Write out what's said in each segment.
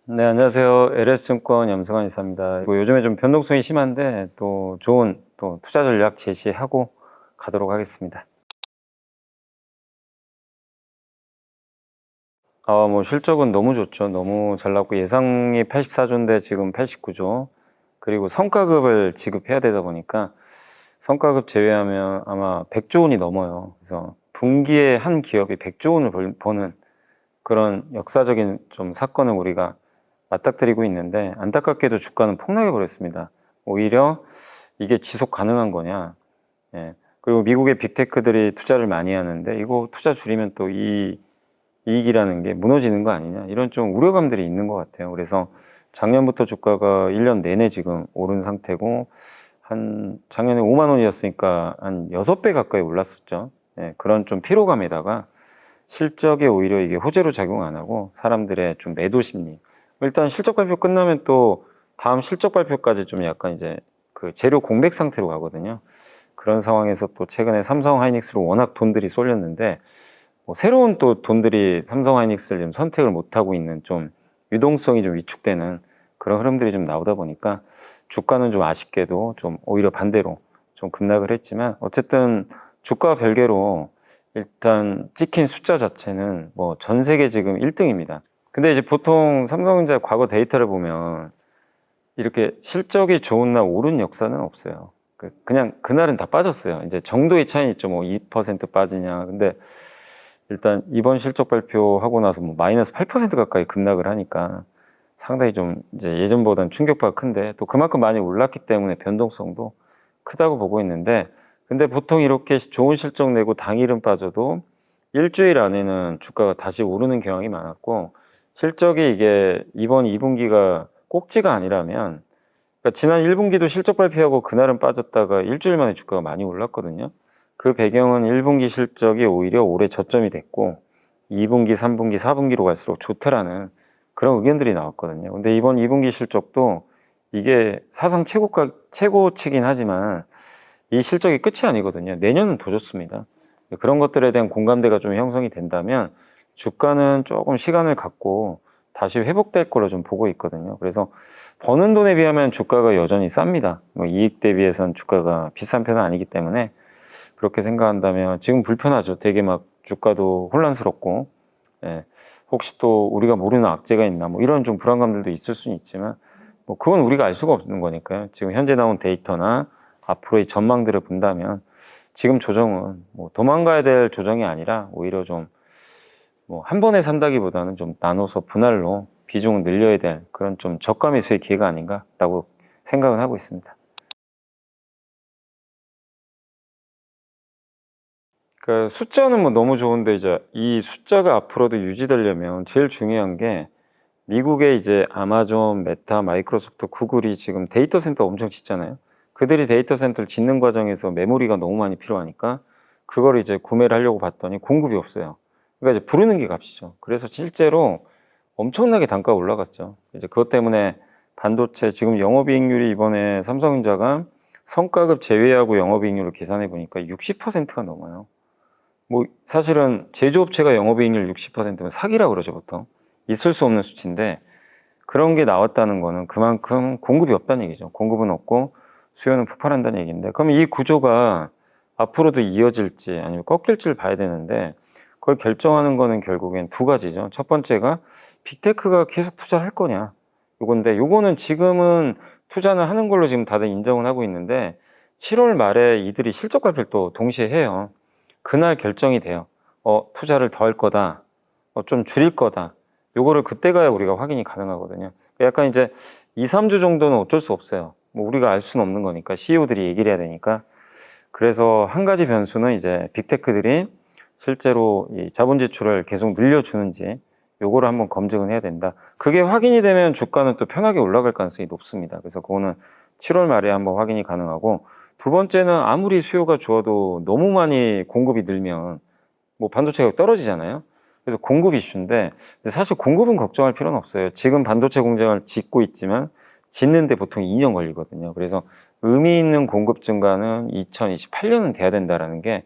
네, 안녕하세요. LS증권 염승환 이사입니다. 요즘에 좀 변동성이 심한데 또 좋은 또 투자 전략 제시하고 가도록 하겠습니다. 실적은 너무 좋죠. 너무 잘 나왔고 예상이 84조인데 지금 89조. 그리고 성과급을 지급해야 되다 보니까 성과급 제외하면 아마 100조 원이 넘어요. 그래서 분기에 한 기업이 100조 원을 버는 그런 역사적인 좀 사건을 우리가 맞닥뜨리고 있는데 안타깝게도 주가는 폭락해 버렸습니다. 오히려 이게 지속 가능한 거냐? 예. 그리고 미국의 빅테크들이 투자를 많이 하는데 이거 투자 줄이면 또 이 이익이라는 게 무너지는 거 아니냐? 이런 좀 우려감들이 있는 것 같아요. 그래서 작년부터 주가가 1년 내내 지금 오른 상태고 한 작년에 5만 원이었으니까 한 6배 가까이 올랐었죠. 예. 그런 좀 피로감에다가 실적에 오히려 이게 호재로 작용 안 하고 사람들의 좀 매도 심리. 일단 실적 발표 끝나면 또 다음 실적 발표까지 좀 약간 이제 그 재료 공백 상태로 가거든요. 그런 상황에서 또 최근에 삼성 하이닉스로 워낙 돈들이 쏠렸는데 새로운 또 돈들이 삼성 하이닉스를 지금 선택을 못 하고 있는 좀 유동성이 좀 위축되는 그런 흐름들이 좀 나오다 보니까 주가는 좀 아쉽게도 좀 오히려 반대로 좀 급락을 했지만 어쨌든 주가와 별개로 일단 찍힌 숫자 자체는 뭐 전 세계 지금 1등입니다. 근데 이제 보통 삼성전자 과거 데이터를 보면 이렇게 실적이 좋은 날 오른 역사는 없어요. 그냥 그날은 다 빠졌어요. 이제 정도의 차이는 있죠. 뭐 2% 빠지냐. 근데 일단 이번 실적 발표하고 나서 뭐 마이너스 8% 가까이 급락을 하니까 상당히 좀 이제 예전보다는 충격파가 큰데 또 그만큼 많이 올랐기 때문에 변동성도 크다고 보고 있는데 근데 보통 이렇게 좋은 실적 내고 당일은 빠져도 일주일 안에는 주가가 다시 오르는 경향이 많았고 실적이 이게 이번 2분기가 꼭지가 아니라면 그러니까 지난 1분기도 실적 발표하고 그날은 빠졌다가 일주일 만에 주가가 많이 올랐거든요. 그 배경은 1분기 실적이 오히려 올해 저점이 됐고 2분기, 3분기, 4분기로 갈수록 좋다라는 그런 의견들이 나왔거든요. 근데 이번 2분기 실적도 이게 사상 최고치긴 하지만 이 실적이 끝이 아니거든요. 내년은 더 좋습니다. 그런 것들에 대한 공감대가 좀 형성이 된다면 주가는 조금 시간을 갖고 다시 회복될 걸로 좀 보고 있거든요. 그래서 버는 돈에 비하면 주가가 여전히 쌉니다. 이익 대비해서는 주가가 비싼 편은 아니기 때문에 그렇게 생각한다면 지금 불편하죠. 되게 막 주가도 혼란스럽고 예, 혹시 또 우리가 모르는 악재가 있나 뭐 이런 좀 불안감들도 있을 수는 있지만 뭐 그건 우리가 알 수가 없는 거니까요. 지금 현재 나온 데이터나 앞으로의 전망들을 본다면 지금 조정은 뭐 도망가야 될 조정이 아니라 오히려 좀 뭐 한 번에 산다기보다는 좀 나눠서 분할로 비중을 늘려야 될 그런 좀 저가 매수의 기회가 아닌가라고 생각은 하고 있습니다. 그 숫자는 뭐 너무 좋은데 이제 이 숫자가 앞으로도 유지되려면 제일 중요한 게 미국의 이제 아마존, 메타, 마이크로소프트, 구글이 지금 데이터 센터 엄청 짓잖아요. 그들이 데이터 센터를 짓는 과정에서 메모리가 너무 많이 필요하니까 그걸 이제 구매를 하려고 봤더니 공급이 없어요. 그러니까 이제 부르는 게 값이죠. 그래서 실제로 엄청나게 단가가 올라갔죠. 이제 그것 때문에 반도체 지금 영업이익률이 이번에 삼성전자가 성과급 제외하고 영업이익률을 계산해 보니까 60%가 넘어요. 뭐 사실은 제조업체가 영업이익률 60%면 사기라고 그러죠 보통. 있을 수 없는 수치인데 그런 게 나왔다는 거는 그만큼 공급이 없다는 얘기죠. 공급은 없고 수요는 폭발한다는 얘기인데 그럼 이 구조가 앞으로도 이어질지 아니면 꺾일지를 봐야 되는데 그걸 결정하는 거는 결국엔 두 가지죠. 첫 번째가 빅테크가 계속 투자를 할 거냐 요건데 요거는 지금은 투자는 하는 걸로 지금 다들 인정을 하고 있는데 7월 말에 이들이 실적 발표를 또 동시에 해요. 그날 결정이 돼요. 투자를 더 할 거다. 좀 줄일 거다. 요거를 그때 가야 우리가 확인이 가능하거든요. 약간 이제 2, 3주 정도는 어쩔 수 없어요. 뭐 우리가 알 수는 없는 거니까 CEO들이 얘기를 해야 되니까. 그래서 한 가지 변수는 이제 빅테크들이 실제로 이 자본 지출을 계속 늘려주는지 요거를 한번 검증을 해야 된다. 그게 확인이 되면 주가는 또 편하게 올라갈 가능성이 높습니다. 그래서 그거는 7월 말에 한번 확인이 가능하고 두 번째는 아무리 수요가 좋아도 너무 많이 공급이 늘면 뭐 반도체가 떨어지잖아요. 그래서 공급 이슈인데 사실 공급은 걱정할 필요는 없어요. 지금 반도체 공장을 짓고 있지만 짓는데 보통 2년 걸리거든요. 그래서 의미 있는 공급 증가는 2028년은 돼야 된다라는 게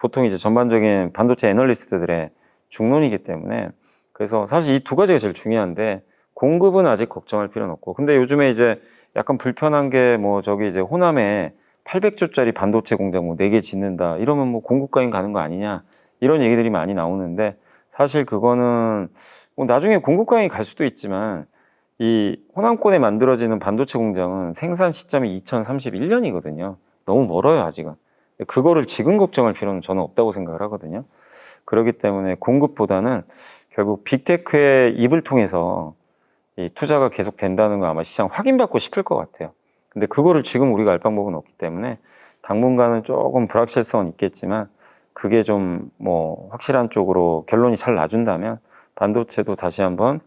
보통 이제 전반적인 반도체 애널리스트들의 중론이기 때문에 그래서 사실 이 두 가지가 제일 중요한데 공급은 아직 걱정할 필요는 없고. 근데 요즘에 이제 약간 불편한 게 뭐 저기 이제 호남에 800조짜리 반도체 공장 뭐 4개 짓는다. 이러면 뭐 공급 가인 가는 거 아니냐. 이런 얘기들이 많이 나오는데 사실 그거는 뭐 나중에 공급 가인 갈 수도 있지만 이 호남권에 만들어지는 반도체 공장은 생산 시점이 2031년이거든요. 너무 멀어요, 아직은. 그거를 지금 걱정할 필요는 저는 없다고 생각을 하거든요. 그렇기 때문에 공급보다는 결국 빅테크의 입을 통해서 이 투자가 계속 된다는 거 아마 시장 확인받고 싶을 것 같아요. 근데 그거를 지금 우리가 알 방법은 없기 때문에 당분간은 조금 불확실성은 있겠지만 그게 좀 뭐 확실한 쪽으로 결론이 잘 나준다면 반도체도 다시 한번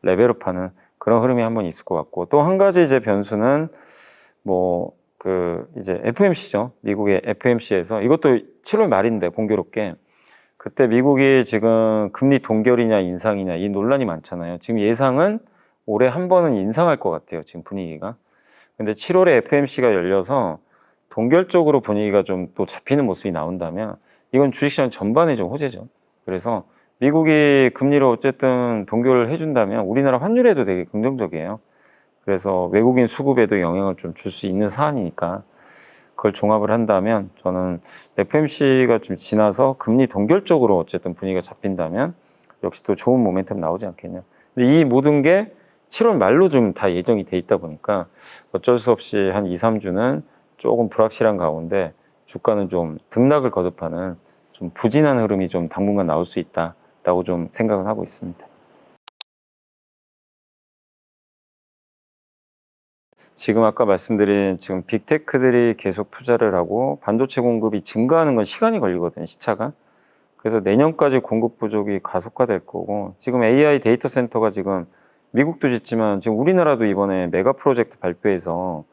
레벨업하는 그런 흐름이 한번 있을 것 같고, 또 한 가지 이제 변수는 뭐 그 이제 FMC죠. 미국의 FMC에서 이것도 7월 말인데 공교롭게 그때 미국이 지금 금리 동결이냐 인상이냐 이 논란이 많잖아요. 지금 예상은 올해 한 번은 인상할 것 같아요. 지금 분위기가. 근데 7월에 FMC가 열려서 동결 쪽으로 분위기가 좀 또 잡히는 모습이 나온다면 이건 주식시장 전반에 좀 호재죠. 그래서 미국이 금리를 어쨌든 동결을 해준다면 우리나라 환율에도 되게 긍정적이에요. 그래서 외국인 수급에도 영향을 좀 줄 수 있는 사안이니까 그걸 종합을 한다면 저는 FMC가 좀 지나서 금리 동결 쪽으로 어쨌든 분위기가 잡힌다면 역시 또 좋은 모멘텀 나오지 않겠냐. 근데 이 모든 게 7월 말로 좀 다 예정이 돼 있다 보니까 어쩔 수 없이 한 2, 3주는 조금 불확실한 가운데 주가는 좀 등락을 거듭하는 좀 부진한 흐름이 좀 당분간 나올 수 있다라고 좀 생각을 하고 있습니다. 지금 아까 말씀드린 지금 빅테크들이 계속 투자를 하고 반도체 공급이 증가하는 건 시간이 걸리거든요, 시차가. 그래서 내년까지 공급 부족이 가속화될 거고, 지금 AI 데이터 센터가 지금 미국도 짓지만 지금 우리나라도 이번에 메가 프로젝트 발표해서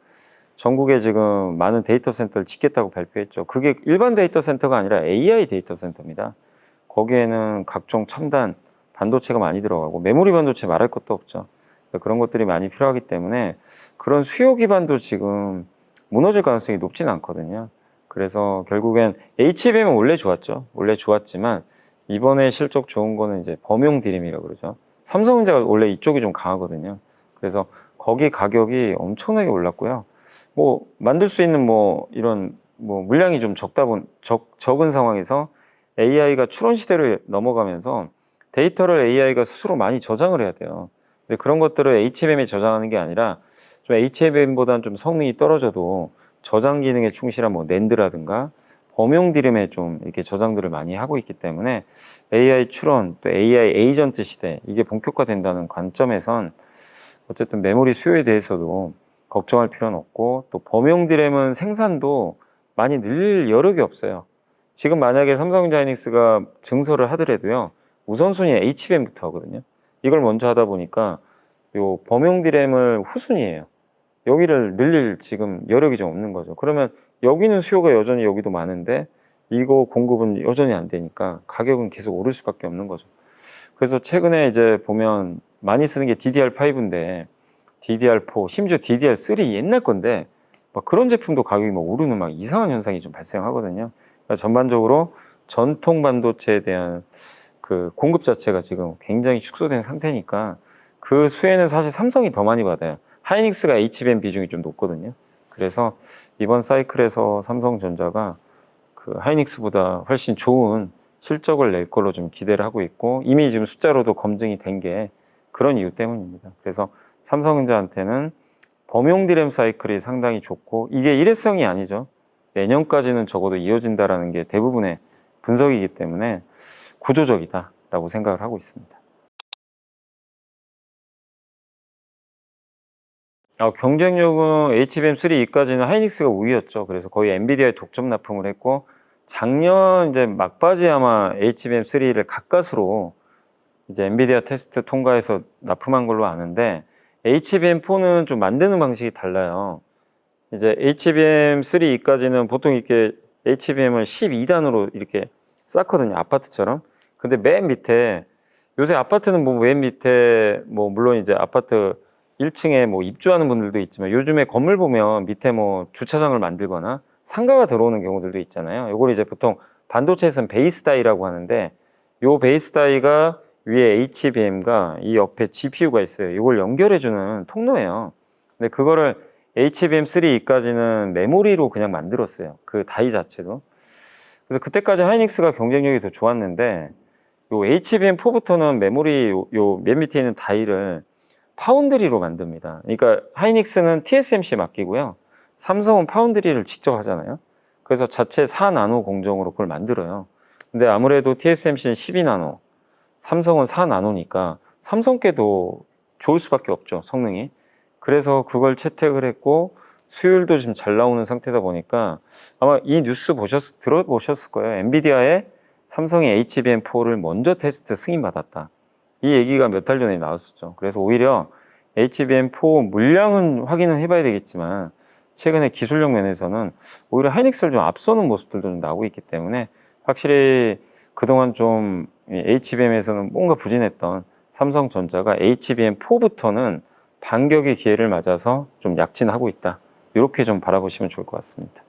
전국에 지금 많은 데이터 센터를 짓겠다고 발표했죠. 그게 일반 데이터 센터가 아니라 AI 데이터 센터입니다. 거기에는 각종 첨단 반도체가 많이 들어가고 메모리 반도체 말할 것도 없죠. 그런 것들이 많이 필요하기 때문에 그런 수요 기반도 지금 무너질 가능성이 높진 않거든요. 그래서 결국엔 HBM은 원래 좋았죠. 원래 좋았지만 이번에 실적 좋은 거는 이제 범용 디램이라고 그러죠. 삼성전자가 원래 이쪽이 좀 강하거든요. 그래서 거기 가격이 엄청나게 올랐고요. 뭐 만들 수 있는 뭐 이런 뭐 물량이 좀 적은 상황에서 AI가 추론 시대로 넘어가면서 데이터를 AI가 스스로 많이 저장을 해야 돼요. 근데 그런 것들을 HBM에 저장하는 게 아니라 좀 HBM보다는 좀 성능이 떨어져도 저장 기능에 충실한 뭐 낸드라든가 범용 디램에 좀 이렇게 저장들을 많이 하고 있기 때문에 AI 추론 또 AI 에이전트 시대 이게 본격화된다는 관점에선 어쨌든 메모리 수요에 대해서도 걱정할 필요는 없고, 또 범용 디램은 생산도 많이 늘릴 여력이 없어요. 지금 만약에 삼성전자이닉스가 증설을 하더라도요 우선순위 HBM부터 하거든요. 이걸 먼저 하다 보니까 요 범용 디램을 후순위예요. 여기를 늘릴 지금 여력이 좀 없는 거죠. 그러면 여기는 수요가 여전히 여기도 많은데 이거 공급은 여전히 안 되니까 가격은 계속 오를 수밖에 없는 거죠. 그래서 최근에 이제 보면 많이 쓰는 게 DDR5인데 DDR4, 심지어 DDR3 옛날 건데 막 그런 제품도 가격이 막 오르는 막 이상한 현상이 좀 발생하거든요. 그러니까 전반적으로 전통 반도체에 대한 그 공급 자체가 지금 굉장히 축소된 상태니까 그 수혜는 사실 삼성이 더 많이 받아요. 하이닉스가 HBM 비중이 좀 높거든요. 그래서 이번 사이클에서 삼성전자가 그 하이닉스보다 훨씬 좋은 실적을 낼 걸로 좀 기대를 하고 있고 이미 지금 숫자로도 검증이 된 게 그런 이유 때문입니다. 그래서 삼성전자한테는 범용 디램 사이클이 상당히 좋고 이게 일회성이 아니죠. 내년까지는 적어도 이어진다라는 게 대부분의 분석이기 때문에 구조적이다라고 생각을 하고 있습니다. 경쟁력은 HBM3E까지는 하이닉스가 우위였죠. 그래서 거의 엔비디아에 독점 납품을 했고 작년 이제 막바지 아마 HBM3를 가까스로 이제 엔비디아 테스트 통과해서 납품한 걸로 아는데 HBM4는 좀 만드는 방식이 달라요. 이제 HBM3E까지는 보통 이렇게 HBM을 12단으로 이렇게 쌓거든요. 아파트처럼. 근데 맨 밑에 요새 아파트는 뭐 맨 밑에 뭐 물론 이제 아파트 1층에 뭐 입주하는 분들도 있지만 요즘에 건물 보면 밑에 뭐 주차장을 만들거나 상가가 들어오는 경우들도 있잖아요. 이걸 이제 보통 반도체에서는 베이스 다이라고 하는데 요 베이스 다이가 위에 HBM과 이 옆에 GPU가 있어요. 이걸 연결해주는 통로예요. 근데 그거를 HBM3E까지는 메모리로 그냥 만들었어요. 그 다이 자체도. 그래서 그때까지 하이닉스가 경쟁력이 더 좋았는데 요 HBM4부터는 메모리 요 맨 밑에 있는 다이를 파운드리로 만듭니다. 그러니까 하이닉스는 TSMC 맡기고요. 삼성은 파운드리를 직접 하잖아요. 그래서 자체 4나노 공정으로 그걸 만들어요. 근데 아무래도 TSMC는 12나노, 삼성은 4나노니까 삼성께도 좋을 수밖에 없죠, 성능이. 그래서 그걸 채택을 했고 수율도 지금 잘 나오는 상태다 보니까 아마 이 뉴스 들어보셨을 거예요. 엔비디아에 삼성이 HBM4를 먼저 테스트 승인받았다. 이 얘기가 몇 달 전에 나왔었죠. 그래서 오히려 HBM4 물량은 확인은 해봐야 되겠지만 최근에 기술력 면에서는 오히려 하이닉스를 좀 앞서는 모습들도 좀 나오고 있기 때문에 확실히 그동안 좀 HBM에서는 뭔가 부진했던 삼성전자가 HBM4부터는 반격의 기회를 맞아서 좀 약진하고 있다. 이렇게 좀 바라보시면 좋을 것 같습니다.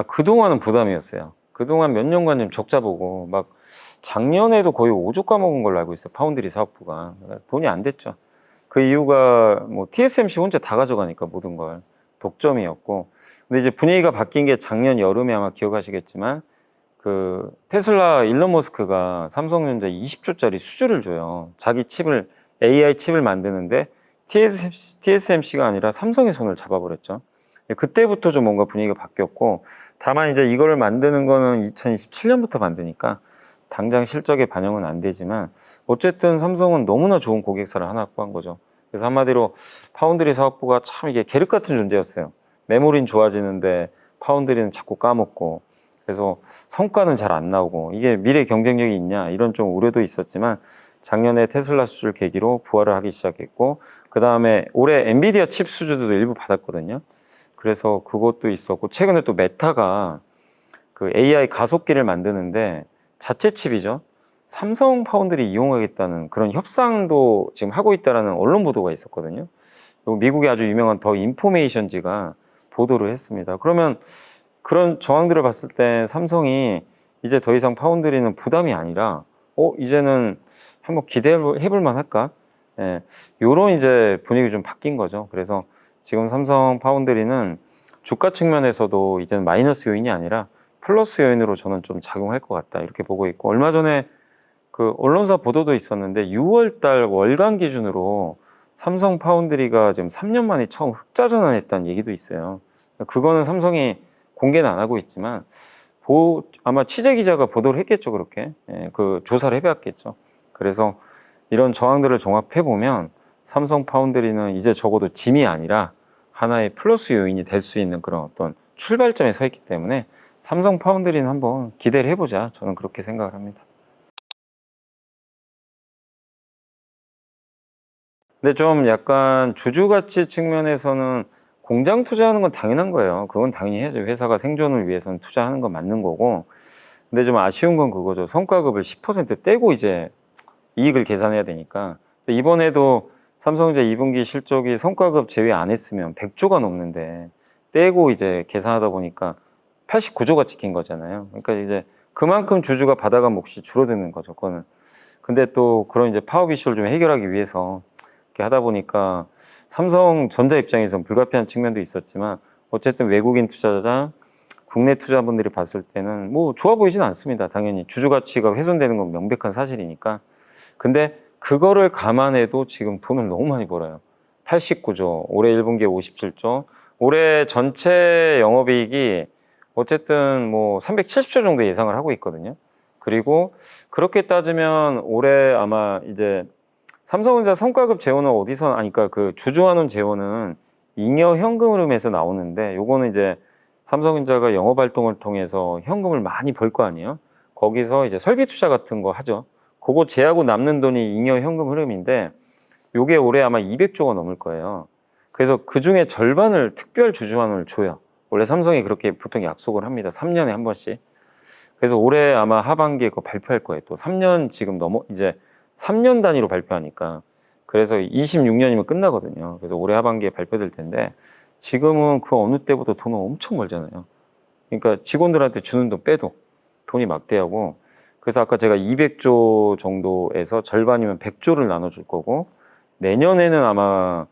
그동안은 부담이었어요. 그동안 몇 년간 좀 적자 보고 막 작년에도 거의 5조 까먹은 걸로 알고 있어요. 파운드리 사업부가. 돈이 안 됐죠. 그 이유가 뭐 TSMC 혼자 다 가져가니까 모든 걸 독점이었고. 근데 이제 분위기가 바뀐 게 작년 여름에 아마 기억하시겠지만 그 테슬라 일론 머스크가 삼성전자 20조짜리 수주를 줘요. 자기 칩을 AI 칩을 만드는데 TSMC가 아니라 삼성의 손을 잡아버렸죠. 그때부터 좀 뭔가 분위기가 바뀌었고 다만 이제 이거를 만드는 거는 2027년부터 만드니까 당장 실적에 반영은 안 되지만 어쨌든 삼성은 너무나 좋은 고객사를 하나 확보한 거죠. 그래서 한마디로 파운드리 사업부가 참 이게 계륵 같은 존재였어요. 메모리는 좋아지는데 파운드리는 자꾸 까먹고 그래서 성과는 잘 안 나오고 이게 미래 경쟁력이 있냐 이런 좀 우려도 있었지만 작년에 테슬라 수주를 계기로 부활을 하기 시작했고 그 다음에 올해 엔비디아 칩 수주도 일부 받았거든요. 그래서 그것도 있었고 최근에 또 메타가 그 AI 가속기를 만드는데 자체 칩이죠. 삼성 파운드리 이용하겠다는 그런 협상도 지금 하고 있다라는 언론 보도가 있었거든요. 그리고 미국의 아주 유명한 더 인포메이션지가 보도를 했습니다. 그러면 그런 정황들을 봤을 때 삼성이 이제 더 이상 파운드리는 부담이 아니라 이제는 한번 기대해 볼 만할까? 예, 요런 이제 분위기 좀 바뀐 거죠. 그래서 지금 삼성 파운드리는 주가 측면에서도 이제는 마이너스 요인이 아니라 플러스 요인으로 저는 좀 작용할 것 같다 이렇게 보고 있고 얼마 전에 그 언론사 보도도 있었는데 6월 달 월간 기준으로 삼성 파운드리가 지금 3년 만에 처음 흑자 전환했다는 얘기도 있어요. 그거는 삼성이 공개는 안 하고 있지만 아마 취재 기자가 보도를 했겠죠. 그렇게 그 조사를 해봤겠죠. 그래서 이런 정황들을 종합해 보면 삼성 파운드리는 이제 적어도 짐이 아니라 하나의 플러스 요인이 될 수 있는 그런 어떤 출발점에 서 있기 때문에 삼성 파운드리는 한번 기대를 해보자. 저는 그렇게 생각을 합니다. 근데 좀 약간 주주가치 측면에서는 공장 투자하는 건 당연한 거예요. 그건 당연히 해야죠. 회사가 생존을 위해서는 투자하는 건 맞는 거고. 근데 좀 아쉬운 건 그거죠. 성과급을 10% 떼고 이제 이익을 계산해야 되니까. 이번에도 삼성전자 2분기 실적이 성과급 제외 안 했으면 100조가 넘는데 떼고 이제 계산하다 보니까 89조가 찍힌 거잖아요. 그러니까 이제 그만큼 주주가 받아간 몫이 줄어드는 거죠. 그거는. 근데 또 그런 이제 파업 이슈를 좀 해결하기 위해서 이렇게 하다 보니까 삼성전자 입장에서는 불가피한 측면도 있었지만 어쨌든 외국인 투자자, 국내 투자분들이 봤을 때는 뭐 좋아 보이진 않습니다. 당연히 주주 가치가 훼손되는 건 명백한 사실이니까. 근데 그거를 감안해도 지금 돈을 너무 많이 벌어요. 89조, 올해 1분기에 57조, 올해 전체 영업이익이 어쨌든 뭐 370조 정도 예상을 하고 있거든요. 그리고 그렇게 따지면 올해 아마 이제 삼성전자 성과급 재원은 어디서 그러니까 그 주주환원 재원은 잉여 현금 흐름에서 나오는데 요거는 이제 삼성전자가 영업 활동을 통해서 현금을 많이 벌 거 아니에요. 거기서 이제 설비 투자 같은 거 하죠. 그거 제하고 남는 돈이 잉여 현금 흐름인데 요게 올해 아마 200조가 넘을 거예요. 그래서 그 중에 절반을 특별 주주환원을 줘요. 원래 삼성이 그렇게 보통 약속을 합니다. 3년에 한 번씩. 그래서 올해 아마 하반기에 그거 발표할 거예요. 또 3년 지금 이제 3년 단위로 발표하니까. 그래서 26년이면 끝나거든요. 그래서 올해 하반기에 발표될 텐데 지금은 그 어느 때보다 돈을 엄청 벌잖아요. 그러니까 직원들한테 주는 돈 빼도. 돈이 막대하고, 그래서 아까 제가 200조 정도에서 절반이면 100조를 나눠줄 거고, 내년에는 아마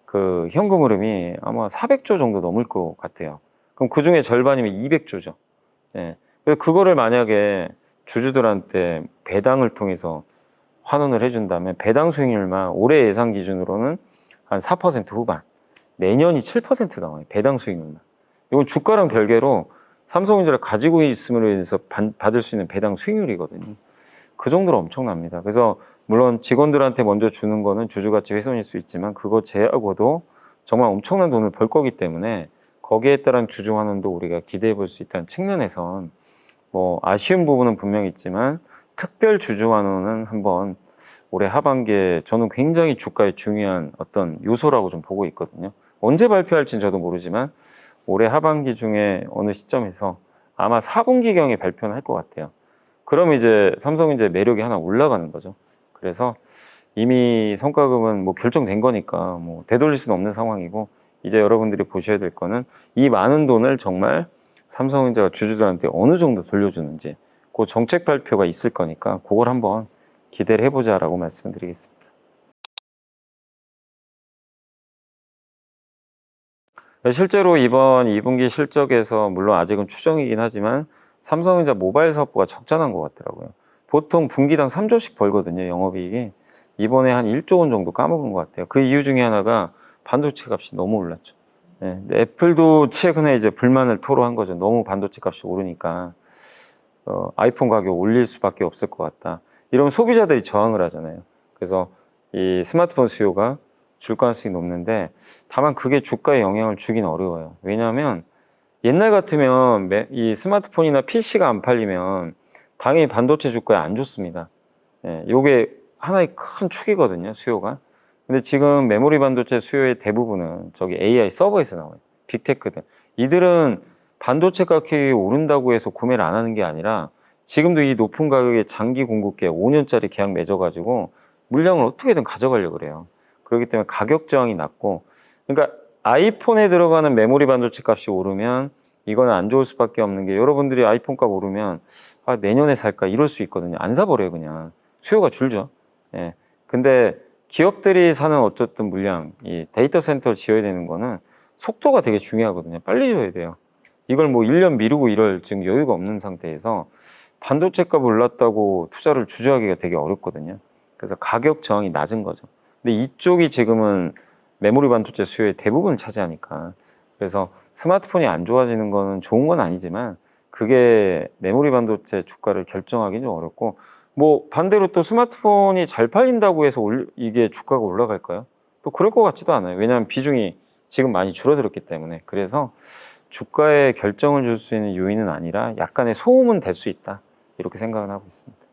그 현금 흐름이 아마 400조 정도 넘을 것 같아요. 그럼 그 중에 절반이면 200조죠. 예. 그래서 그거를 만약에 주주들한테 배당을 통해서 환원을 해준다면 배당 수익률만 올해 예상 기준으로는 한 4% 후반, 내년이 7% 나와요. 배당 수익률만. 이건 주가랑 별개로 삼성전자를 가지고 있음으로 인해서 받을 수 있는 배당 수익률이거든요. 그 정도로 엄청납니다. 그래서 물론 직원들한테 먼저 주는 거는 주주가치 훼손일 수 있지만 그거 제하고도 정말 엄청난 돈을 벌 거기 때문에 거기에 따른 주주 환원도 우리가 기대해 볼 수 있다는 측면에선 뭐 아쉬운 부분은 분명히 있지만 특별 주주 환원은 한번 올해 하반기에 저는 굉장히 주가에 중요한 어떤 요소라고 좀 보고 있거든요. 언제 발표할지는 저도 모르지만 올해 하반기 중에 어느 시점에서 아마 4분기경에 발표는 할 것 같아요. 그럼 이제 삼성전자 매력이 하나 올라가는 거죠. 그래서 이미 성과급은 뭐 결정된 거니까 뭐 되돌릴 수는 없는 상황이고, 이제 여러분들이 보셔야 될 거는 이 많은 돈을 정말 삼성전자가 주주들한테 어느 정도 돌려주는지, 그 정책 발표가 있을 거니까 그걸 한번 기대를 해보자라고 말씀드리겠습니다. 실제로 이번 2분기 실적에서 물론 아직은 추정이긴 하지만 삼성전자 모바일 사업부가 적자난 것 같더라고요. 보통 분기당 3조씩 벌거든요, 영업이익이. 이번에 한 1조 원 정도 까먹은 것 같아요. 그 이유 중에 하나가 반도체 값이 너무 올랐죠. 네, 애플도 최근에 이제 불만을 토로한 거죠. 너무 반도체 값이 오르니까 아이폰 가격 올릴 수밖에 없을 것 같다. 이런 소비자들이 저항을 하잖아요. 그래서 이 스마트폰 수요가 줄 가능성이 높는데, 다만 그게 주가에 영향을 주긴 어려워요. 왜냐하면 옛날 같으면 이 스마트폰이나 PC가 안 팔리면 당연히 반도체 주가에 안 좋습니다. 예, 요게 하나의 큰 축이거든요, 수요가. 근데 지금 메모리 반도체 수요의 대부분은 저기 AI 서버에서 나와요. 빅테크들. 이들은 반도체 가격이 오른다고 해서 구매를 안 하는 게 아니라 지금도 이 높은 가격에 장기 공급 계약 5년짜리 계약 맺어가지고 물량을 어떻게든 가져가려고 그래요. 그렇기 때문에 가격 저항이 낮고, 그러니까 아이폰에 들어가는 메모리 반도체 값이 오르면 이거는 안 좋을 수밖에 없는 게, 여러분들이 아이폰 값 오르면 아, 내년에 살까 이럴 수 있거든요. 안 사버려요, 그냥. 수요가 줄죠. 예. 근데 기업들이 사는 어쨌든 물량, 이 데이터 센터를 지어야 되는 거는 속도가 되게 중요하거든요. 빨리 줘야 돼요. 이걸 뭐 1년 미루고 이럴 지금 여유가 없는 상태에서 반도체 값 올랐다고 투자를 주저하기가 되게 어렵거든요. 그래서 가격 저항이 낮은 거죠. 근데 이쪽이 지금은 메모리 반도체 수요의 대부분을 차지하니까, 그래서 스마트폰이 안 좋아지는 거는 좋은 건 아니지만 그게 메모리 반도체 주가를 결정하기는 좀 어렵고, 뭐 반대로 또 스마트폰이 잘 팔린다고 해서 이게 주가가 올라갈까요? 또 그럴 것 같지도 않아요. 왜냐하면 비중이 지금 많이 줄어들었기 때문에. 그래서 주가에 결정을 줄 수 있는 요인은 아니라 약간의 소음은 될 수 있다, 이렇게 생각을 하고 있습니다.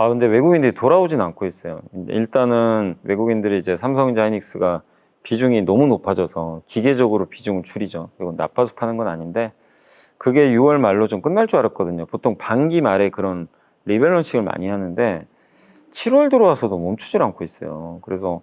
아, 근데 외국인들이 돌아오진 않고 있어요. 일단은 외국인들이 이제 삼성전자 하이닉스가 비중이 너무 높아져서 기계적으로 비중을 줄이죠. 이건 나빠서 파는 건 아닌데, 그게 6월 말로 좀 끝날 줄 알았거든요. 보통 반기 말에 그런 리밸런싱을 많이 하는데 7월 들어와서도 멈추질 않고 있어요. 그래서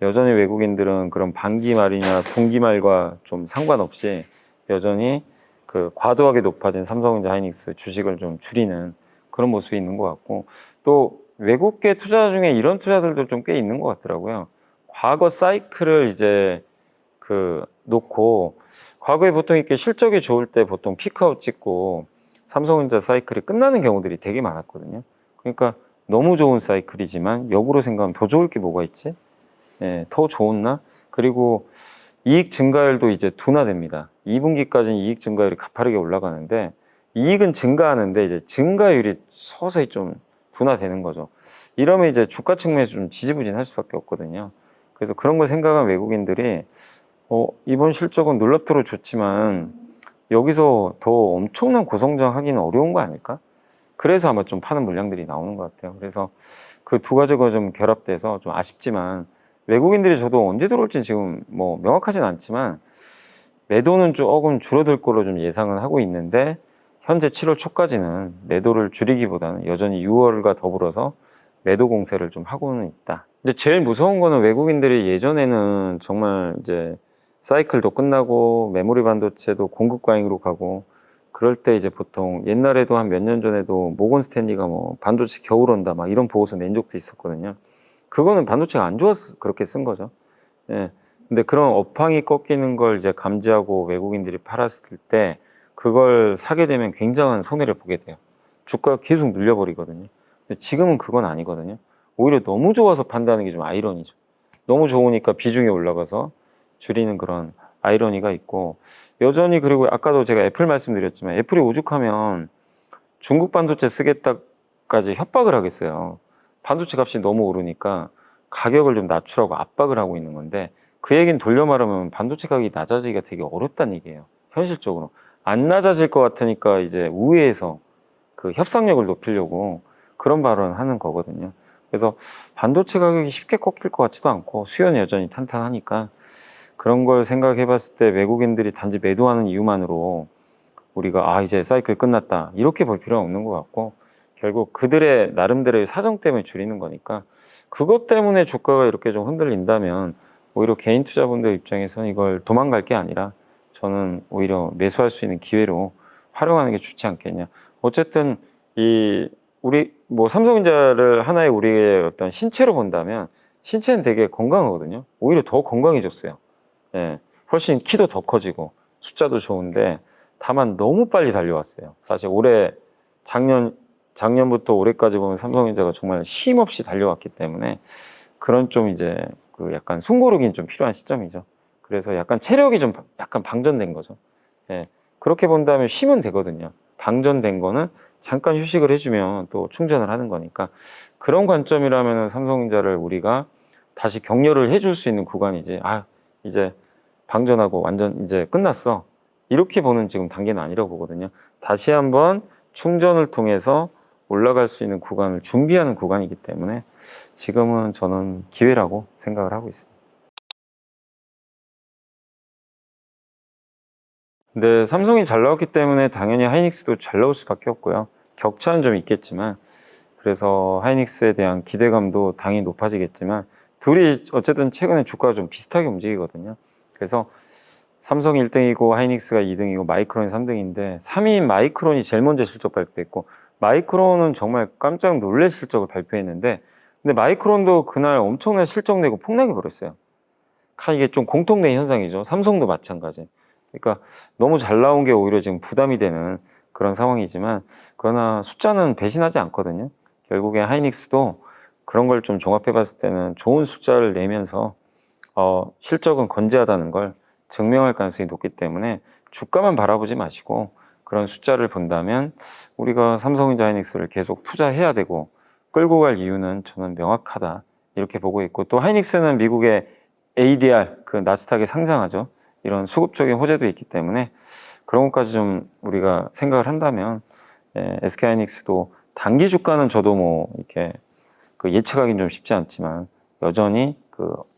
여전히 외국인들은 그런 반기 말이냐 분기 말과 좀 상관없이 여전히 그 과도하게 높아진 삼성전자 하이닉스 주식을 좀 줄이는 그런 모습이 있는 것 같고, 또 외국계 투자 중에 이런 투자들도 좀 꽤 있는 것 같더라고요. 과거 사이클을 이제 그 놓고, 과거에 보통 이렇게 실적이 좋을 때 보통 피크아웃 찍고 삼성전자 사이클이 끝나는 경우들이 되게 많았거든요. 그러니까 너무 좋은 사이클이지만 역으로 생각하면 더 좋을 게 뭐가 있지? 예, 더 좋았나? 그리고 이익 증가율도 이제 둔화됩니다. 2분기까지는 이익 증가율이 가파르게 올라가는데 이익은 증가하는데 이제 증가율이 서서히 좀 둔화되는 거죠. 이러면 이제 주가 측면에서 좀 지지부진할 수밖에 없거든요. 그래서 그런 걸 생각한 외국인들이 이번 실적은 놀랍도록 좋지만 여기서 더 엄청난 고성장 하기는 어려운 거 아닐까? 그래서 아마 좀 파는 물량들이 나오는 것 같아요. 그래서 그 두 가지가 좀 결합돼서 좀 아쉽지만, 외국인들이 저도 언제 들어올지는 지금 뭐 명확하진 않지만 매도는 조금 줄어들 걸로 좀 예상을 하고 있는데, 현재 7월 초까지는 매도를 줄이기보다는 여전히 6월과 더불어서 매도 공세를 좀 하고는 있다. 근데 제일 무서운 거는 외국인들이 예전에는 정말 이제 사이클도 끝나고 메모리 반도체도 공급 과잉으로 가고 그럴 때 이제 보통 옛날에도 한 몇 년 전에도 모건 스탠리가 뭐 반도체 겨울 온다 막 이런 보고서 낸 적도 있었거든요. 그거는 반도체가 안 좋아서 그렇게 쓴 거죠. 예. 근데 그런 업황이 꺾이는 걸 이제 감지하고 외국인들이 팔았을 때 그걸 사게 되면 굉장한 손해를 보게 돼요. 주가가 계속 눌려버리거든요. 근데 지금은 그건 아니거든요. 오히려 너무 좋아서 판다는 게 좀 아이러니죠. 너무 좋으니까 비중이 올라가서 줄이는 그런 아이러니가 있고 여전히 그리고 아까도 제가 애플 말씀드렸지만 애플이 오죽하면 중국 반도체 쓰겠다까지 협박을 하겠어요. 반도체 값이 너무 오르니까 가격을 좀 낮추라고 압박을 하고 있는 건데 그 얘기는 돌려 말하면 반도체 가격이 낮아지기가 되게 어렵다는 얘기예요. 현실적으로. 안 낮아질 것 같으니까 이제 우회해서 그 협상력을 높이려고 그런 발언을 하는 거거든요. 그래서 반도체 가격이 쉽게 꺾일 것 같지도 않고 수요는 여전히 탄탄하니까 그런 걸 생각해 봤을 때 외국인들이 단지 매도하는 이유만으로 우리가 이제 사이클 끝났다 이렇게 볼 필요는 없는 것 같고 결국 그들의 나름대로의 사정 때문에 줄이는 거니까 그것 때문에 주가가 이렇게 좀 흔들린다면 오히려 개인 투자분들 입장에서는 이걸 도망갈 게 아니라 저는 오히려 매수할 수 있는 기회로 활용하는 게 좋지 않겠냐. 어쨌든 우리 뭐 삼성전자를 하나의 우리의 어떤 신체로 본다면 신체는 되게 건강하거든요. 오히려 더 건강해졌어요. 예, 훨씬 키도 더 커지고 숫자도 좋은데 다만 너무 빨리 달려왔어요. 사실 작년부터 올해까지 보면 삼성전자가 정말 쉼없이 달려왔기 때문에 그런 좀 이제 그 약간 숨고르기는 좀 필요한 시점이죠. 그래서 약간 체력이 좀 약간 방전된 거죠. 예, 그렇게 본다면 쉬면 되거든요. 방전된 거는 잠깐 휴식을 해주면 또 충전을 하는 거니까 그런 관점이라면 삼성전자를 우리가 다시 격려를 해줄 수 있는 구간이지. 이제 방전하고 완전 이제 끝났어. 이렇게 보는 지금 단계는 아니라고 보거든요. 다시 한번 충전을 통해서 올라갈 수 있는 구간을 준비하는 구간이기 때문에 지금은 저는 기회라고 생각을 하고 있습니다. 근데 삼성이 잘 나왔기 때문에 당연히 하이닉스도 잘 나올 수밖에 없고요. 격차는 좀 있겠지만 그래서 하이닉스에 대한 기대감도 당연히 높아지겠지만 둘이 어쨌든 최근에 주가가 좀 비슷하게 움직이거든요. 그래서 삼성이 1등이고 하이닉스가 2등이고 마이크론이 3등인데 3위인 마이크론이 제일 먼저 실적 발표했고 마이크론은 정말 깜짝 놀랄 실적을 발표했는데 근데 마이크론도 그날 엄청난 실적 내고 폭락해 버렸어요. 이게 좀 공통된 현상이죠. 삼성도 마찬가지. 그러니까 너무 잘 나온 게 오히려 지금 부담이 되는 그런 상황이지만 그러나 숫자는 배신하지 않거든요. 결국에 하이닉스도 그런 걸 좀 종합해 봤을 때는 좋은 숫자를 내면서 실적은 건재하다는 걸 증명할 가능성이 높기 때문에 주가만 바라보지 마시고 그런 숫자를 본다면 우리가 삼성전자 하이닉스를 계속 투자해야 되고 끌고 갈 이유는 저는 명확하다 이렇게 보고 있고 또 하이닉스는 미국의 ADR 그 나스닥에 상장하죠. 이런 수급적인 호재도 있기 때문에 그런 것까지 좀 우리가 생각을 한다면 SK 하이닉스도 단기 주가는 저도 뭐 이렇게 그 예측하기는 좀 쉽지 않지만 여전히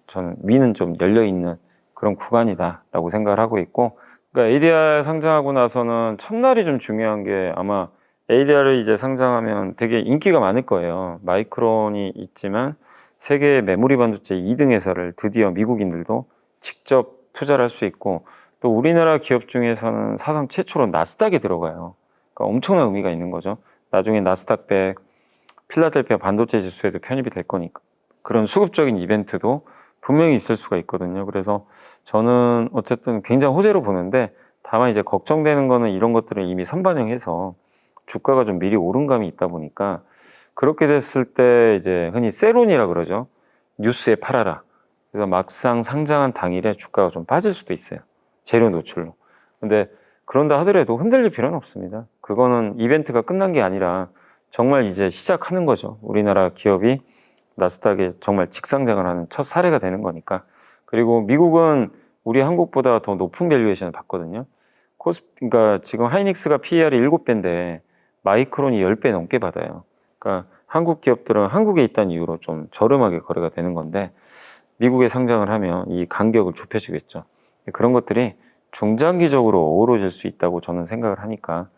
저는 위는 좀 열려 있는 그런 구간이다라고 생각을 하고 있고 그러니까 ADR 상장하고 나서는 첫날이 좀 중요한 게 아마 ADR을 이제 상장하면 되게 인기가 많을 거예요. 마이크론이 있지만 세계 메모리 반도체 2등 회사를 드디어 미국인들도 직접 투자를 할 수 있고 또 우리나라 기업 중에서는 사상 최초로 나스닥에 들어가요. 그러니까 엄청난 의미가 있는 거죠. 나중에 나스닥 100, 필라델피아 반도체 지수에도 편입이 될 거니까 그런 수급적인 이벤트도 분명히 있을 수가 있거든요. 그래서 저는 어쨌든 굉장히 호재로 보는데 다만 이제 걱정되는 거는 이런 것들을 이미 선반영해서 주가가 좀 미리 오른 감이 있다 보니까 그렇게 됐을 때 이제 흔히 세론이라 그러죠. 뉴스에 팔아라. 그래서 막상 상장한 당일에 주가가 좀 빠질 수도 있어요. 재료 노출로. 근데 그런다 하더라도 흔들릴 필요는 없습니다. 그거는 이벤트가 끝난 게 아니라 정말 이제 시작하는 거죠. 우리나라 기업이 나스닥에 정말 직상장을 하는 첫 사례가 되는 거니까. 그리고 미국은 우리 한국보다 더 높은 밸류에이션을 받거든요. 그러니까 지금 하이닉스가 PER이 7배인데 마이크론이 10배 넘게 받아요. 그러니까 한국 기업들은 한국에 있다는 이유로 좀 저렴하게 거래가 되는 건데 미국에 상장을 하면 이 간격을 좁혀지겠죠. 그런 것들이 중장기적으로 어우러질 수 있다고 저는 생각을 하니까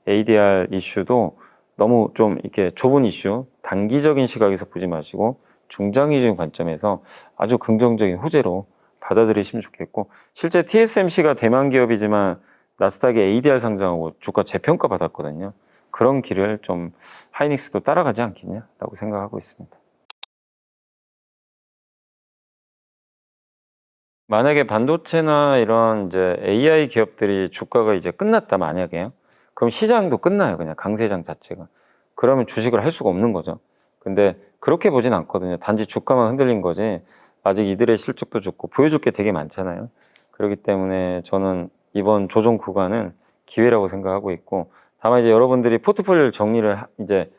ADR 이슈도 너무 좀 이렇게 좁은 이슈, 단기적인 시각에서 보지 마시고 중장기적인 관점에서 아주 긍정적인 호재로 받아들이시면 좋겠고, 실제 TSMC가 대만 기업이지만 나스닥에 ADR 상장하고 주가 재평가 받았거든요. 그런 길을 좀 하이닉스도 따라가지 않겠냐라고 생각하고 있습니다. 만약에 반도체나 이런 이제 AI 기업들이 주가가 이제 끝났다 만약에요. 그럼 시장도 끝나요. 그냥 강세장 자체가. 그러면 주식을 할 수가 없는 거죠. 근데 그렇게 보진 않거든요. 단지 주가만 흔들린 거지. 아직 이들의 실적도 좋고 보여줄 게 되게 많잖아요. 그렇기 때문에 저는 이번 조정 구간은 기회라고 생각하고 있고, 다만 이제 여러분들이 포트폴리오를 정리를 이제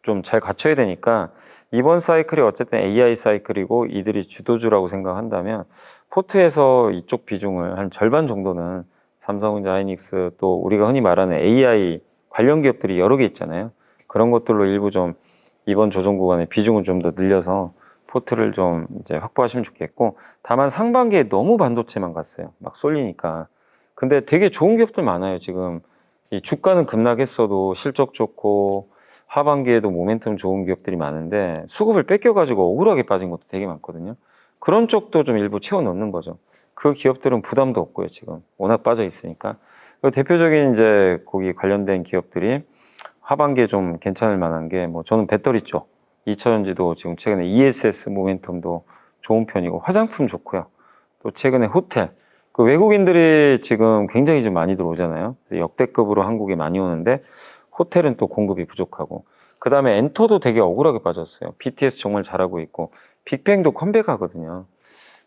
좀 잘 갖춰야 되니까, 이번 사이클이 어쨌든 AI 사이클이고 이들이 주도주라고 생각한다면 포트에서 이쪽 비중을 한 절반 정도는 삼성전자, 하이닉스, 또 우리가 흔히 말하는 AI 관련 기업들이 여러 개 있잖아요. 그런 것들로 일부 좀 이번 조정 구간에 비중을 좀 더 늘려서 포트를 좀 이제 확보하시면 좋겠고, 다만 상반기에 너무 반도체만 갔어요. 막 쏠리니까. 근데 되게 좋은 기업들 많아요. 지금 이 주가는 급락했어도 실적 좋고 하반기에도 모멘텀 좋은 기업들이 많은데 수급을 뺏겨가지고 억울하게 빠진 것도 되게 많거든요. 그런 쪽도 좀 일부 채워 넣는 거죠. 그 기업들은 부담도 없고요. 지금 워낙 빠져 있으니까. 대표적인 이제 거기 관련된 기업들이 하반기에 좀 괜찮을 만한 게, 뭐 저는 배터리 쪽 2차전지도 지금 최근에 ESS 모멘텀도 좋은 편이고, 화장품 좋고요. 또 최근에 호텔, 그 외국인들이 지금 굉장히 좀 많이 들어오잖아요. 그래서 역대급으로 한국에 많이 오는데 호텔은 또 공급이 부족하고, 그 다음에 엔터도 되게 억울하게 빠졌어요. BTS 정말 잘하고 있고 빅뱅도 컴백하거든요.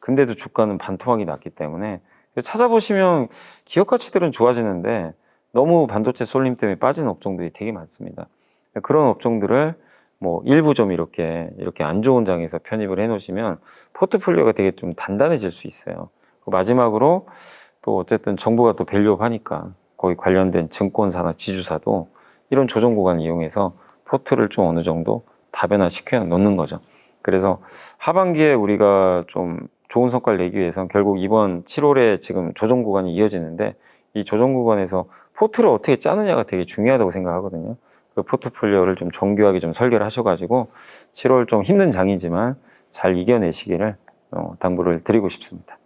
근데도 주가는 반토막이 났기 때문에 찾아보시면 기업 가치들은 좋아지는데 너무 반도체 쏠림 때문에 빠진 업종들이 되게 많습니다. 그런 업종들을 뭐 일부 좀 이렇게 안 좋은 장에서 편입을 해 놓으시면 포트폴리오가 되게 좀 단단해질 수 있어요. 마지막으로 또 어쨌든 정부가 또 밸류업 하니까 거기 관련된 증권사나 지주사도 이런 조정 구간을 이용해서 포트를 좀 어느 정도 다변화 시켜 놓는 거죠. 그래서 하반기에 우리가 좀 좋은 성과를 내기 위해서는 결국 이번 7월에 지금 조정 구간이 이어지는데, 이 조정 구간에서 포트를 어떻게 짜느냐가 되게 중요하다고 생각하거든요. 그 포트폴리오를 좀 정교하게 좀 설계를 하셔가지고 7월 좀 힘든 장이지만 잘 이겨내시기를 당부를 드리고 싶습니다.